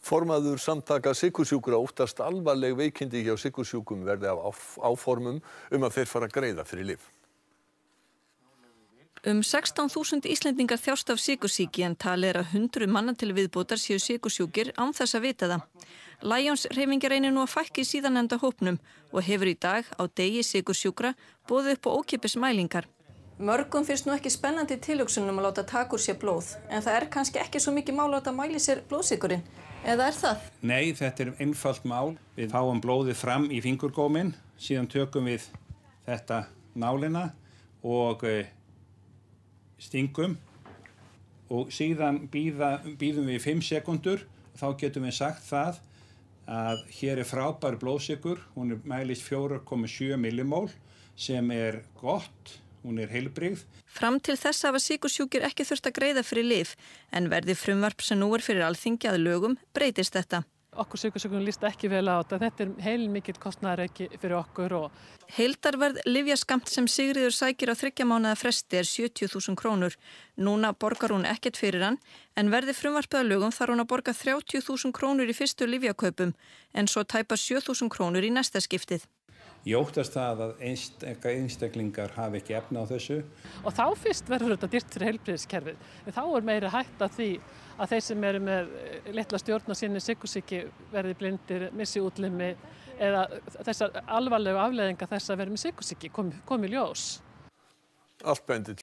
Formaður samtaka sykursjúkra óttast alvarleg veikindi hjá sykursjúkum verði af áformum að þeir fara að greiða fyrir lyf. 16.000 Íslendingar þjást af sykursýki en talið að 100 manna til viðbótar séu sykursjúkir án þess að vita það. Lions hreyfingin reynir nú að fækka í síðarnefnda hópnum og hefur í dag á degi sykursjúkra boðið upp á ókeypis mælingar. Mörgum finnst nú ekki spennandi tilhugsunum að láta taka úr sér blóð, en það kannski ekki svo mikið mál að láta mæla sér blóðsykurinn. Eða það? Nei, þetta einfalt mál. Við fáum blóðið fram í fingurgóminn, síðan tökum við þetta nálina og stingum og síðan bíðum við 5 sekúndur. Þá getum við sagt það að hér frábær blóðsykur, hún mælist 4,7 millimól sem gott. Hún heilbrigð. Fram til þess hafa sykursjúkir ekki þurft að greiða fyrir lyf, en verði frumvarp sem nú fyrir Alþingi að lögum breytist þetta. Okkur sykursjúkum líst ekki vel á þetta. Þetta heilmikill kostnaðarauki fyrir okkur. Heildarverð lyfjaskammt sem Sigríður sækir á 3 mánaða fresti 70.000 krónur. Núna borgar hún ekkert fyrir hann, en verði frumvarpið að lögum þarf hún að borga 30.000 krónur í fyrstu lyfjakaupum, en svo tæpa 7.000 krónur í næsta skiptið. Ég óttast það að einstaklingar hafi ekki efni á þessu. Og þá fyrst verður þetta dýrt fyrir heilbrigðiskerfið. Þá meiri hætta því að þeir sem með litla stjórn á sinni sykursýki verði blindir, missi útlimi eða þessar alvarlegu afleiðingar þess að vera með sykursýki komi ljós. Allt bendir